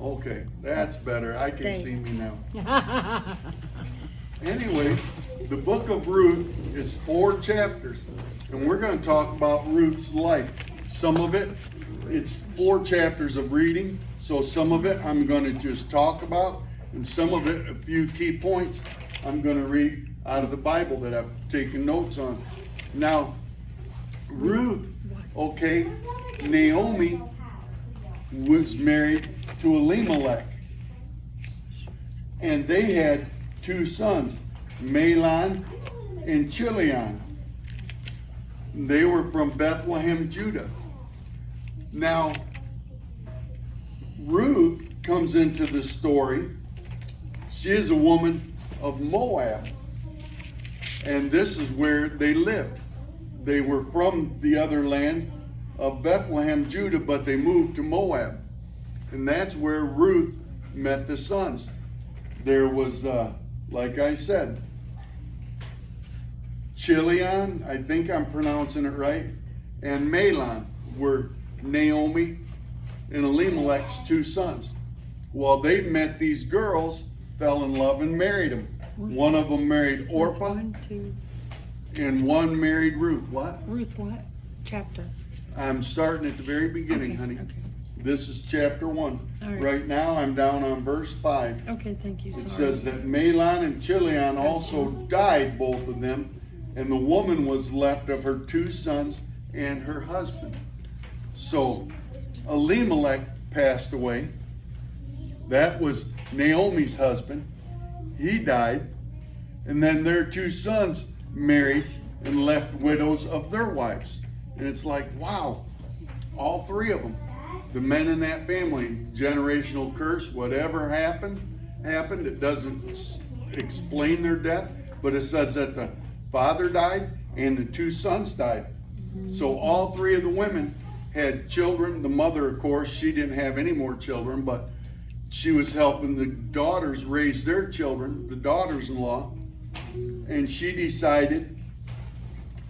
Okay, that's better. I can Stay. see me now. Anyway, the book of Ruth is 4 chapters, and we're going to talk about Ruth's life. Some of it, it's 4 chapters of reading, so some of it I'm going to just talk about, and some of it, a few key points, I'm going to read out of the Bible that I've taken notes on. Now, Ruth, okay, Naomi was married to Elimelech, and they had 2 sons, Mahlon and Chilion. They were from Bethlehem, Judah. Now, Ruth comes into the story. She is a woman of Moab, and this is where they lived. They were from the other land of Bethlehem, Judah, but they moved to Moab, and that's where Ruth met the sons. There was like I said, Chilion, I think I'm pronouncing it right, and Mahlon were Naomi and Elimelech's 2 sons. Well, they met these girls, fell in love, and married them. One of them married Orpah, and one married Ruth. What? Ruth what? Chapter? I'm starting at the very beginning, Okay, honey. okay. This is chapter 1. All right. Right now, I'm down on verse 5. Okay, thank you. It Sorry. says that Mahlon and Chilion also died, both of them, and the woman was left of her 2 sons and her husband. So Elimelech passed away. That was Naomi's husband. He died. And then their 2 sons married and left widows of their wives. And it's like, wow, all 3 of them. The men in that family, generational curse, whatever happened. It doesn't explain their death, but it says that the father died and the 2 sons died. So all 3 of the women had children. The mother, of course, she didn't have any more children, but she was helping the daughters raise their children, the daughters-in-law. And she decided,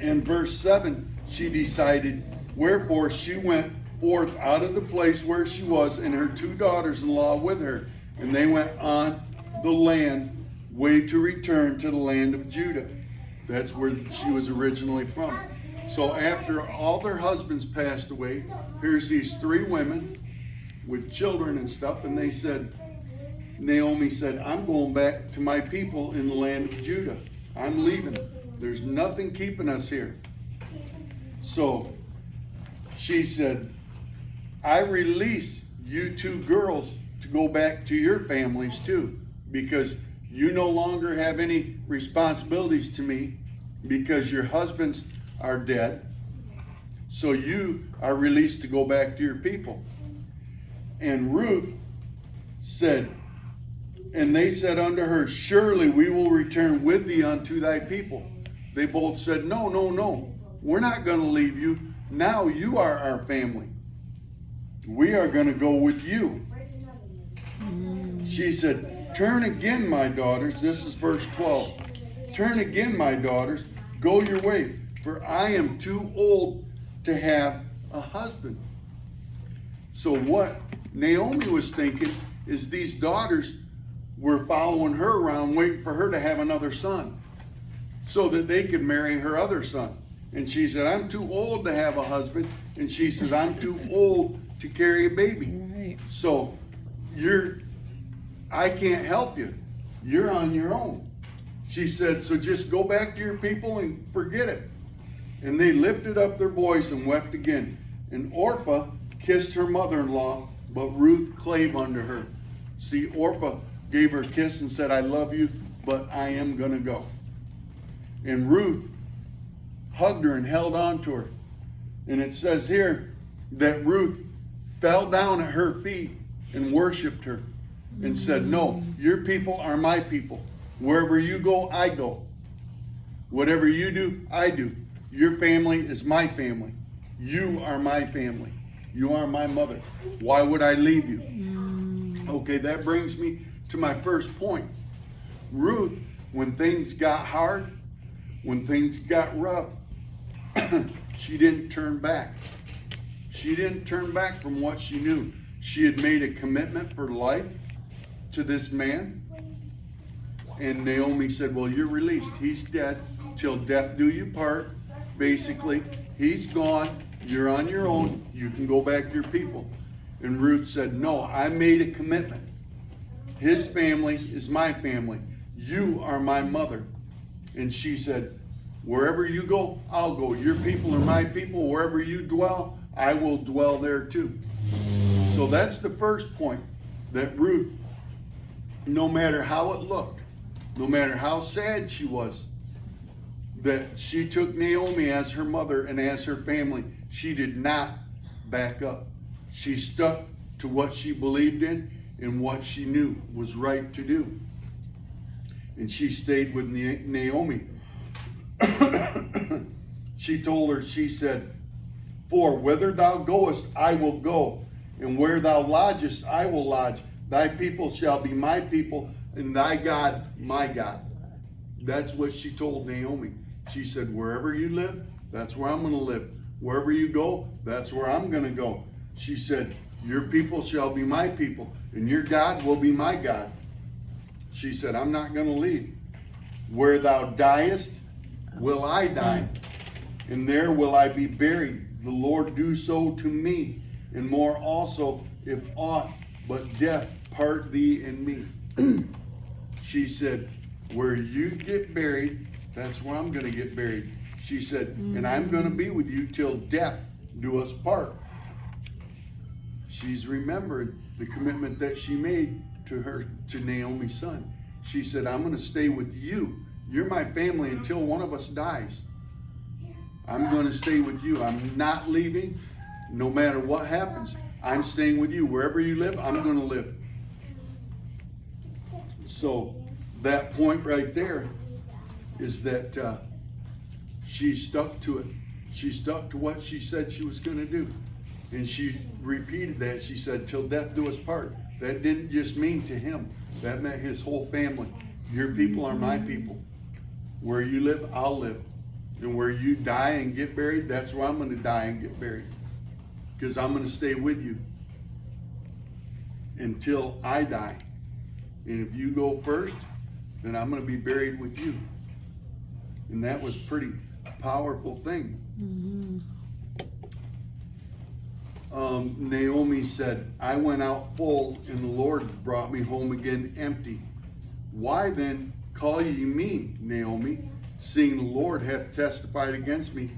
in verse 7, she decided, wherefore she went forth out of the place where she was, and her 2 daughters-in-law with her. And they went on the land, way to return to the land of Judah. That's where she was originally from. So after all their husbands passed away, here's these 3 women with children and stuff, and they said, Naomi said, I'm going back to my people in the land of Judah. I'm leaving. There's nothing keeping us here. So she said, I release you 2 girls to go back to your families too, because you no longer have any responsibilities to me because your husbands are dead. So you are released to go back to your people. And Ruth said, and they said unto her, surely we will return with thee unto thy people. They both said, no, no, no. We're not going to leave you. Now you are our family. We are going to go with you. She said, turn again, my daughters. This is verse 12. Turn again, my daughters. Go your way, for I am too old to have a husband. So what Naomi was thinking is these daughters were following her around, waiting for her to have another son so that they could marry her other son. And she said, I'm too old to have a husband. And she says, I'm too old to carry a baby. Right. So I can't help you. You're on your own. She said, so just go back to your people and forget it. And they lifted up their voice and wept again. And Orpah kissed her mother-in-law, but Ruth clave unto her. See, Orpah gave her a kiss and said, I love you, but I am going to go. And Ruth hugged her and held on to her. And it says here that Ruth fell down at her feet and worshiped her and said, no, your people are my people. Wherever you go, I go. Whatever you do, I do. Your family is my family. You are my family. You are my mother. Why would I leave you? Okay, that brings me to my first point. Ruth, when things got hard, when things got rough, she didn't turn back. She didn't turn back from what she knew. she had made a commitment for life to this man. And Naomi said, well, you're released. He's dead. Till death do you part. Basically, he's gone. You're on your own. You can go back to your people. And Ruth said, no, I made a commitment. His family is my family. You are my mother. And she said, wherever you go, I'll go. Your people are my people. Wherever you dwell, I will dwell there too. So that's the first point, that Ruth, no matter how it looked, no matter how sad she was, that she took Naomi as her mother and as her family. She did not back up. She stuck to what she believed in and what she knew was right to do. And she stayed with Naomi. She told her, she said, for whither thou goest, I will go, and where thou lodgest, I will lodge. Thy people shall be my people, and thy God, my God. That's what she told Naomi. She said, wherever you live, that's where I'm going to live. Wherever you go, that's where I'm going to go. She said, your people shall be my people, and your God will be my God. She said, I'm not going to leave. Where thou diest, will I die, and there will I be buried. The Lord do so to me, and more also, if aught but death part thee and me. She said, where you get buried, that's where I'm going to get buried. She said, and I'm going to be with you till death do us part. She's remembered the commitment that she made to Naomi's son. She said, I'm going to stay with you. You're my family until one of us dies. I'm going to stay with you. I'm not leaving no matter what happens. I'm staying with you. Wherever you live, I'm going to live. So that point right there is that she stuck to it. She stuck to what she said she was going to do. And she repeated that. She said, till death do us part. That didn't just mean to him. That meant his whole family. Your people are my people. Where you live, I'll live. And where you die and get buried, that's where I'm going to die and get buried. Because I'm going to stay with you until I die. And if you go first, then I'm going to be buried with you. And that was pretty powerful thing. Naomi said, I went out full, and the Lord brought me home again empty. Why then call ye me, Naomi, seeing the Lord hath testified against me,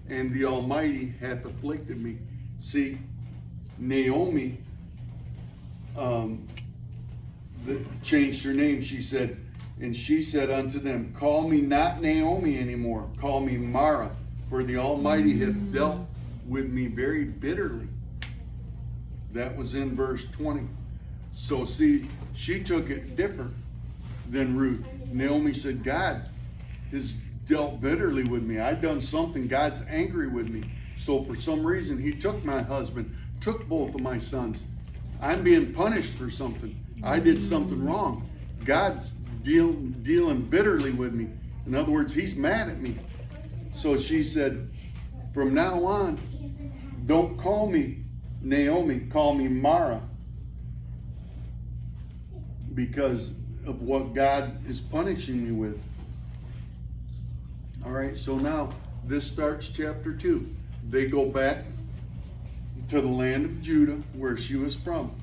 and the Almighty hath afflicted me? See, Naomi changed her name. She said, and she said unto them, call me not Naomi anymore, call me Mara, for the Almighty hath dealt with me very bitterly. That was in verse 20. So see, she took it different than Ruth. Naomi said, God has dealt bitterly with me. I've done something. God's angry with me. So for some reason, he took my husband, took both of my sons. I'm being punished for something. I did something wrong. God's dealing bitterly with me. In other words, he's mad at me. So she said, from now on, don't call me Naomi, call me Mara, because of what God is punishing me with. All right, so now this starts chapter 2. They go back to the land of Judah, where she was from.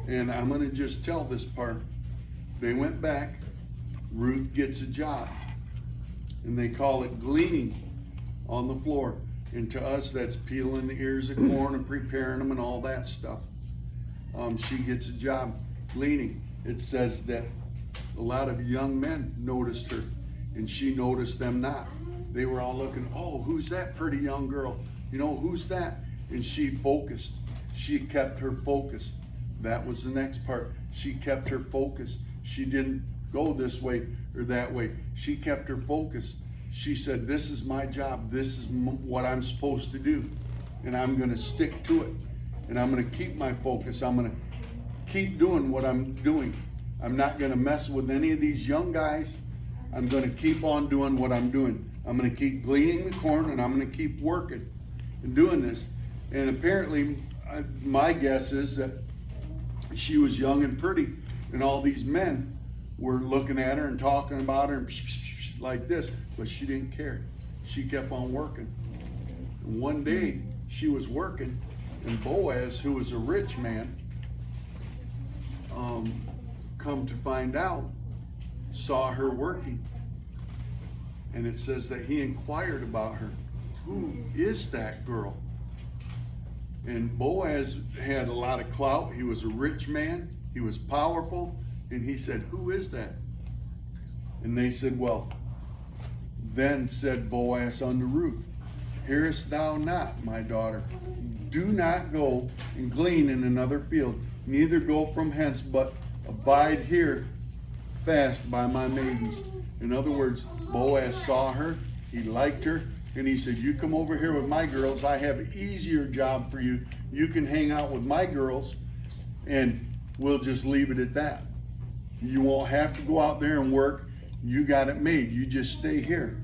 And I'm going to just tell this part. They went back. Ruth gets a job. And they call it gleaning on the floor. And to us, that's peeling the ears of corn and preparing them and all that stuff. She gets a job gleaning. It says that a lot of young men noticed her, and she noticed them not. They were all looking, oh, who's that pretty young girl? You know, who's that? And she focused. She kept her focus. That was the next part. She kept her focus. She didn't go this way or that way. She kept her focus. She said, this is my job. This is what I'm supposed to do. And I'm going to stick to it. And I'm going to keep my focus. I'm going to keep doing what I'm doing. I'm not going to mess with any of these young guys. I'm going to keep on doing what I'm doing. I'm going to keep gleaning the corn, and I'm going to keep working and doing this. And apparently, my guess is that she was young and pretty, and all these men were looking at her and talking about her and like this, but she didn't care. She kept on working. And one day she was working, and Boaz, who was a rich man, come to find out, saw her working. And it says that he inquired about her. Who is that girl? And Boaz had a lot of clout. He was a rich man. He was powerful. And he said, who is that? And they said, well, then said Boaz unto Ruth, hearest thou not, my daughter? Do not go and glean in another field, neither go from hence, but abide here fast by my maidens. In other words, Boaz saw her, he liked her, and he said, you come over here with my girls. I have an easier job for you. You can hang out with my girls, and we'll just leave it at that. You won't have to go out there and work. You got it made. You just stay here.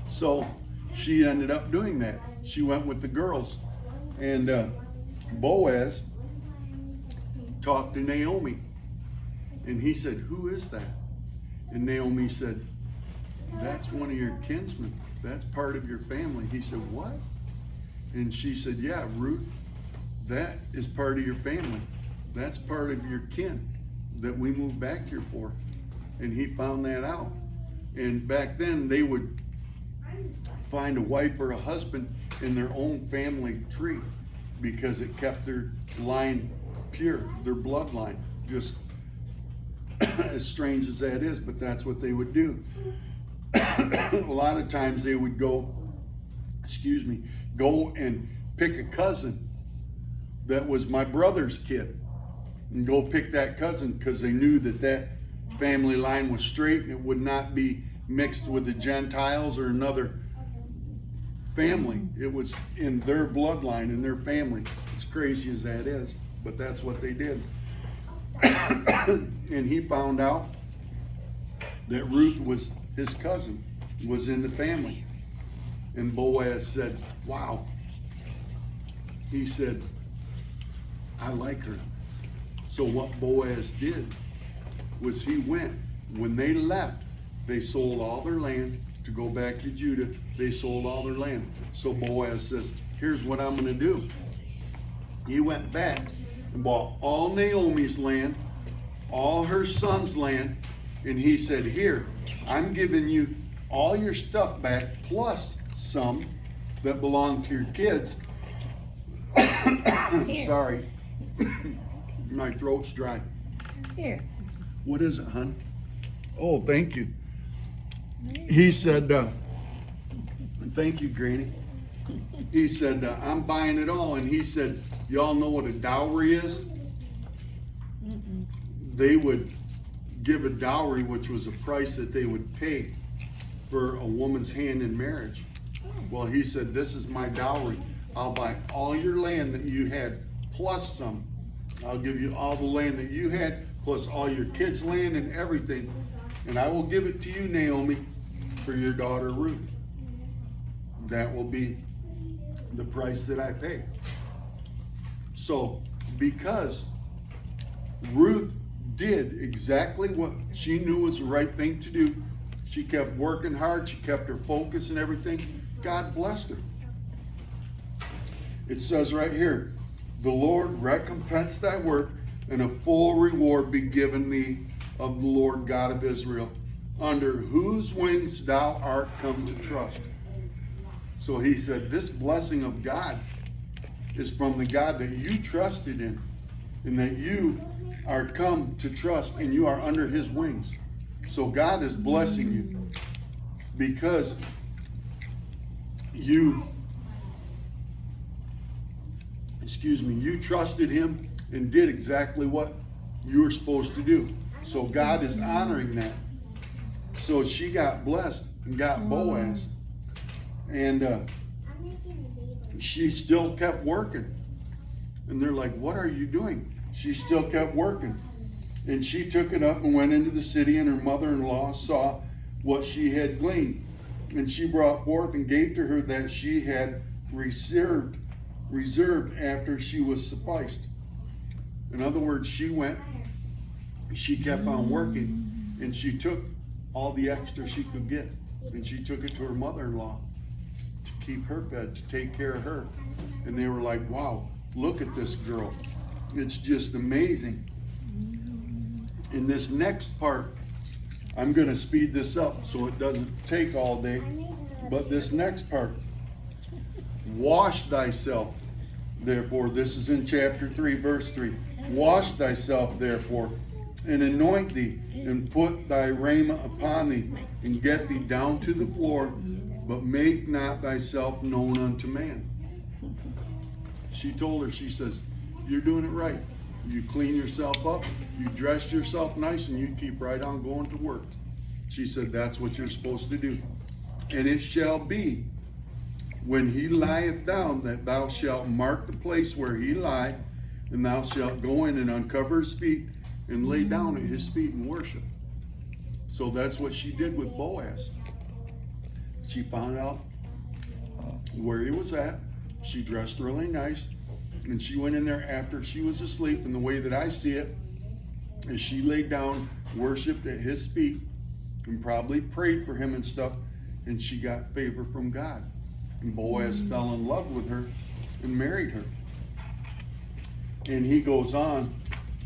So she ended up doing that. She went with the girls. And Boaz talked to Naomi. And he said, who is that? And Naomi said, that's one of your kinsmen. That's part of your family. He said, what? And she said, yeah, Ruth, that is part of your family. That's part of your kin that we moved back here for. And he found that out. And back then they would find a wife or a husband in their own family tree because it kept their line pure, their bloodline. Just as strange as that is, but that's what they would do. A lot of times they would go and pick a cousin that was my brother's kid and go pick that cousin because they knew that that family line was straight and it would not be mixed with the Gentiles or another family. It was in their bloodline, in their family. As crazy as that is, but that's what they did. And he found out that Ruth was his cousin, was in the family. And Boaz said, wow. He said, I like her. So what Boaz did was he went. When they left, they sold all their land to go back to Judah. They sold all their land. So Boaz says, here's what I'm going to do. He went back and bought all Naomi's land, all her son's land, and he said, here, I'm giving you all your stuff back, plus some that belong to your kids. Sorry, my throat's dry. Here. What is it, hon? Oh, thank you. He said, thank you, Granny. He said, I'm buying it all. And he said, y'all know what a dowry is? They would give a dowry, which was a price that they would pay for a woman's hand in marriage. Well, he said, this is my dowry. I'll buy all your land that you had, plus some. I'll give you all the land that you had, plus all your kids' land and everything. And I will give it to you, Naomi, for your daughter Ruth. That will be the price that I pay. So, because Ruth did exactly what she knew was the right thing to do, she kept working hard, she kept her focus and everything, God blessed her. It says right here, the Lord recompense thy work, and a full reward be given thee of the Lord God of Israel, under whose wings thou art come to trust. So he said, this blessing of God is from the God that you trusted in, and that you are come to trust, and you are under his wings. So God is blessing you because you trusted him and did exactly what you were supposed to do. So God is honoring that. So she got blessed and got Boaz. And she still kept working. And they're like, what are you doing? She still kept working. And she took it up and went into the city, and her mother-in-law saw what she had gleaned. And she brought forth and gave to her that she had reserved after she was sufficed. In other words, she kept on working, and she took all the extra she could get, and she took it to her mother-in-law to keep her fed, to take care of her. And they were like, wow, look at this girl. It's just amazing. In this next part, I'm going to speed this up so it doesn't take all day. But this next part, wash thyself, therefore. This is in chapter 3, verse 3. Wash thyself, therefore, and anoint thee, and put thy raiment upon thee, and get thee down to the floor, but make not thyself known unto man. She told her, she says, you're doing it right. You clean yourself up, you dress yourself nice, and you keep right on going to work. She said, that's what you're supposed to do. And it shall be, when he lieth down, that thou shalt mark the place where he lie, and thou shalt go in and uncover his feet, and lay down at his feet and worship. So that's what she did with Boaz. She found out where he was at. She dressed really nice, and she went in there after she was asleep. And the way that I see it is she laid down, worshiped at his feet, and probably prayed for him and stuff, and she got favor from God. And Boaz fell in love with her and married her. And he goes on,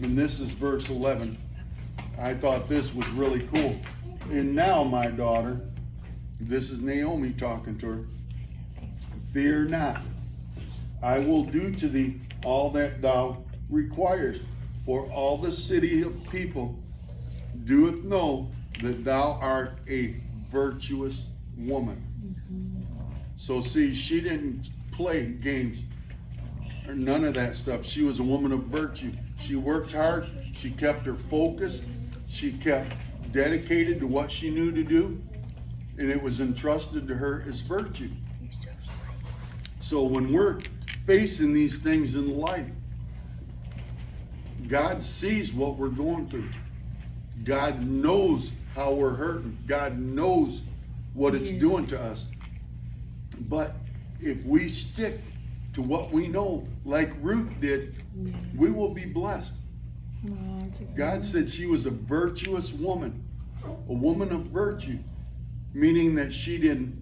and this is verse 11. I thought this was really cool. And now, my daughter, this is Naomi talking to her, fear not. I will do to thee all that thou requirest, for all the city of people doeth know that thou art a virtuous woman. So see, she didn't play games or none of that stuff. She was a woman of virtue. She worked hard. She kept her focus. She kept dedicated to what she knew to do, and it was entrusted to her as virtue. So when we're facing these things in life, God sees what we're going through. God knows how we're hurting. God knows what it's doing to us. But if we stick to what we know, like Ruth did, we will be blessed. God said she was a virtuous woman, a woman of virtue, meaning that she didn't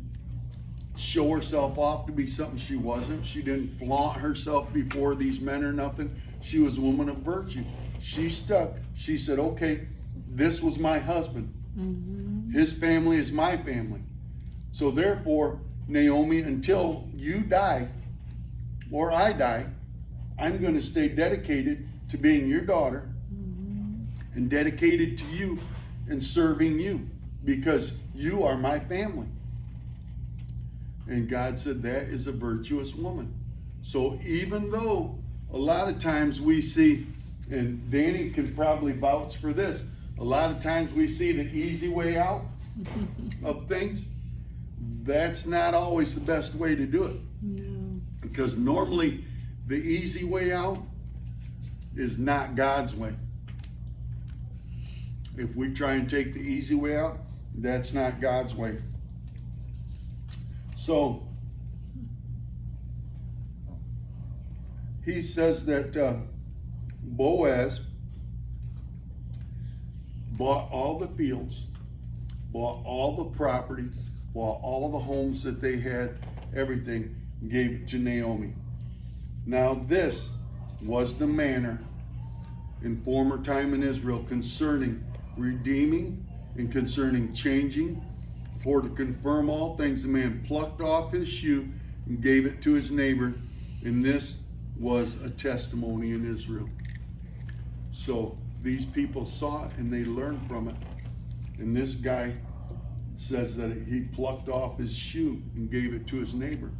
show herself off to be something she wasn't. She didn't flaunt herself before these men or nothing. She was a woman of virtue. She stuck. She said, okay, this was my husband. His family is my family. So therefore, Naomi, until you die or I die, I'm going to stay dedicated to being your daughter and dedicated to you and serving you, because you are my family. And God said that is a virtuous woman. So even though a lot of times we see, and Danny can probably vouch for this, a lot of times we see the easy way out of things. That's not always the best way to do it. No. Because normally the easy way out is not God's way. If we try and take the easy way out, that's not God's way. So he says that Boaz bought all the fields, bought all the property, bought all of the homes that they had, everything, gave it to Naomi. Now this was the manner in former time in Israel concerning redeeming and concerning changing. For to confirm all things, the man plucked off his shoe and gave it to his neighbor, and this was a testimony in Israel. So these people saw it and they learned from it. And this guy says that he plucked off his shoe and gave it to his neighbor.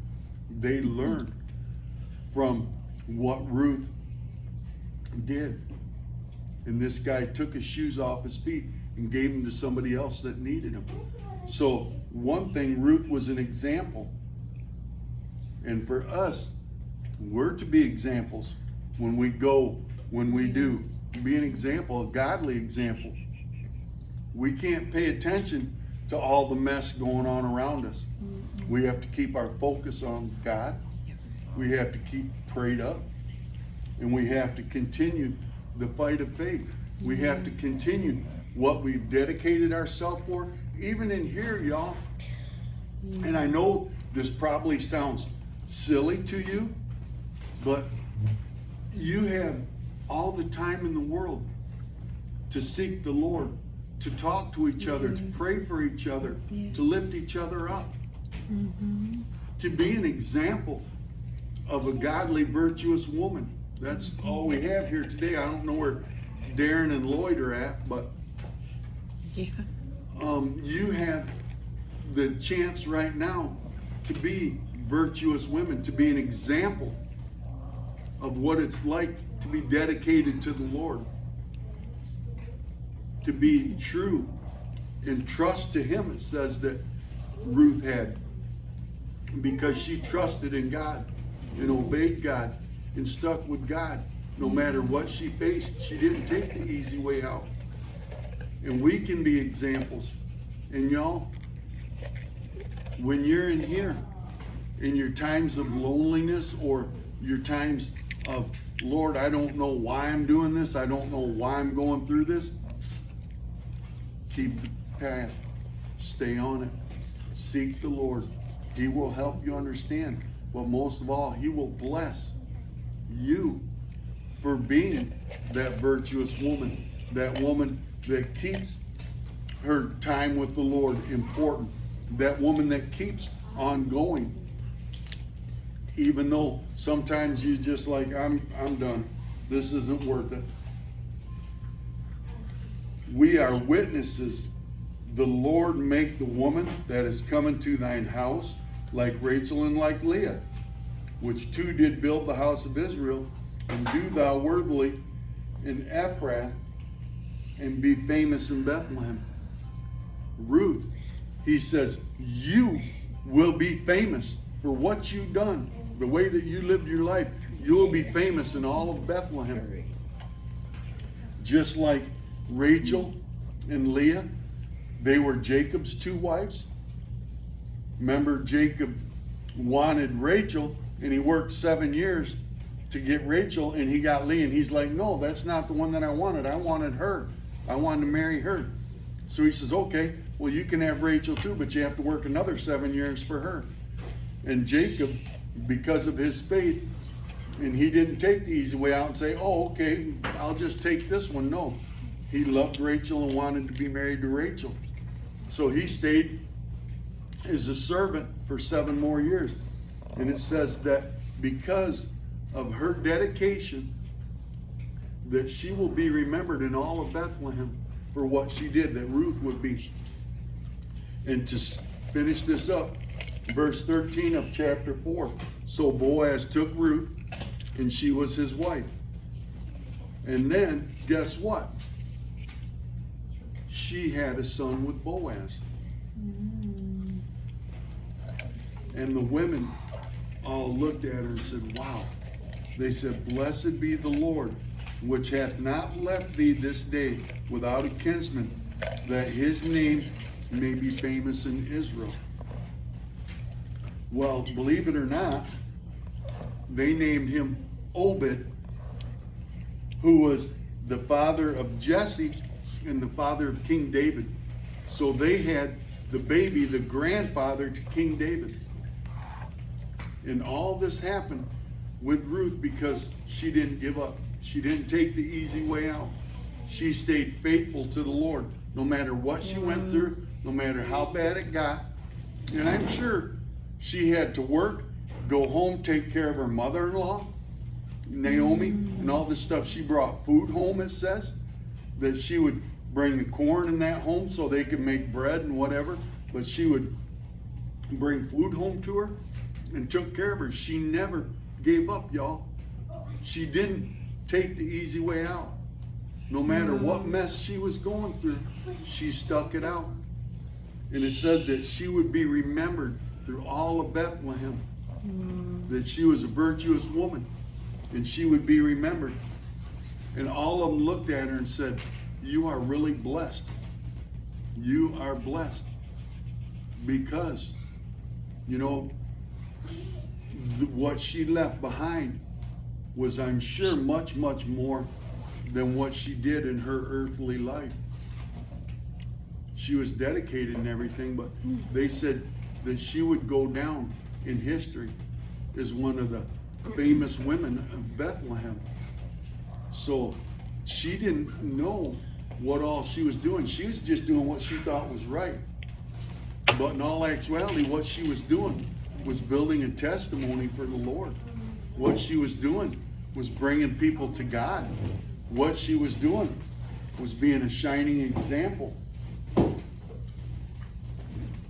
They learned from what Ruth did. And this guy took his shoes off his feet and gave them to somebody else that needed them. So one thing, Ruth was an example. And for us, we're to be examples when we go, when we do. Be an example, a godly example. We can't pay attention to all the mess going on around us. We have to keep our focus on God We have to keep prayed up. And we have to continue the fight of faith. We have to continue what we've dedicated ourselves for. Even in here, y'all. And I know this probably sounds silly to you, but you have all the time in the world to seek the Lord, to talk to each other, to pray for each other, to lift each other up, to be an example of a godly, virtuous woman. That's all we have here today. I don't know where Darren and Lloyd are at, but you have the chance right now to be virtuous women, to be an example of what it's like to be dedicated to the Lord, to be true and trust to Him. It says that Ruth had, because she trusted in God and obeyed God and stuck with God. No matter what she faced, she didn't take the easy way out. And we can be examples. And y'all, when you're in here, in your times of loneliness or your times of, Lord, I don't know why I'm doing this, I don't know why I'm going through this, keep the path, stay on it, seek the Lord. He will help you understand, but most of all, He will bless you for being that virtuous woman, that woman that keeps her time with the Lord important, that woman that keeps on going, even though sometimes you just like, I'm done, this isn't worth it. We are witnesses. The Lord make the woman that is coming to thine house like Rachel and like Leah, which two did build the house of Israel, and do thou worthily in Ephrath, and be famous in Bethlehem. Ruth, he says, you will be famous for what you've done, the way that you lived your life. You will be famous in all of Bethlehem. Just like Rachel and Leah, they were Jacob's two wives. Remember, Jacob wanted Rachel, and he worked 7 years to get Rachel, and he got Leah, and he's like, no, that's not the one that I wanted. I wanted her. I wanted to marry her. So he says, okay, well, you can have Rachel too, but you have to work another 7 years for her. And Jacob, because of his faith, and he didn't take the easy way out and say, oh, okay, I'll just take this one. No, he loved Rachel and wanted to be married to Rachel. So he stayed as a servant for 7 more years. And it says that because of her dedication, that she will be remembered in all of Bethlehem for what she did, that Ruth would be. And to finish this up, verse 13 of chapter 4. So Boaz took Ruth, and she was his wife. And then, guess what? She had a son with Boaz. And the women all looked at her and said, wow. They said, blessed be the Lord, which hath not left thee this day without a kinsman, that his name may be famous in Israel. Well, believe it or not, they named him Obed, who was the father of Jesse and the father of King David. So they had the baby, the grandfather to King David. And all this happened with Ruth because she didn't give up. She didn't take the easy way out. She stayed faithful to the Lord, no matter what she went through, no matter how bad it got. And I'm sure she had to work, go home, take care of her mother-in-law, Naomi, and all this stuff. She brought food home, it says, that she would bring the corn in that home so they could make bread and whatever, but she would bring food home to her and took care of her. She never gave up, y'all. She didn't take the easy way out. No matter what mess she was going through, she stuck it out. And it said that she would be remembered through all of Bethlehem, that she was a virtuous woman, and she would be remembered. And all of them looked at her and said, you are really blessed. You are blessed. Because, you know, what she left behind was, I'm sure, much, much more than what she did in her earthly life. She was dedicated and everything, but they said that she would go down in history as one of the famous women of Bethlehem. So she didn't know what all she was doing. She was just doing what she thought was right. But in all actuality, what she was doing was building a testimony for the Lord. What she was doing was bringing people to God. What she was doing was being a shining example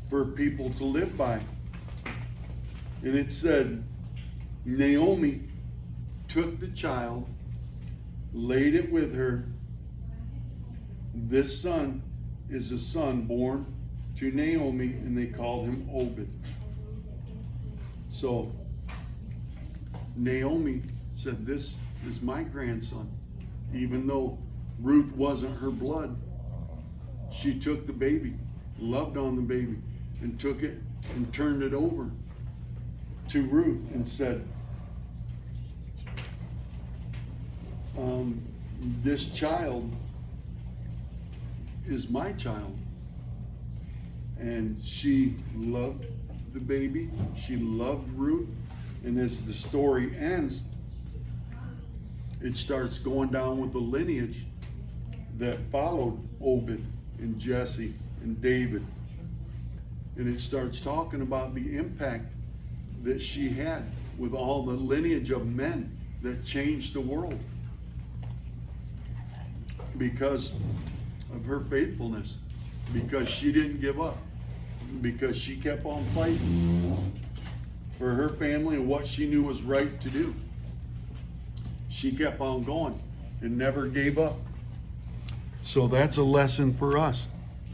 for people to live by. And it said, Naomi took the child, laid it with her. This son is a son born to Naomi, and they called him Obed. So Naomi said, this is my grandson. Even though Ruth wasn't her blood, she took the baby, loved on the baby, and took it and turned it over to Ruth and said, this child is my child. And she loved the baby. She loved Ruth. And as the story ends, it starts going down with the lineage that followed Obed and Jesse and David. And it starts talking about the impact that she had with all the lineage of men that changed the world because of her faithfulness, because she didn't give up, because she kept on fighting for her family and what she knew was right to do. She kept on going and never gave up. So that's a lesson for us.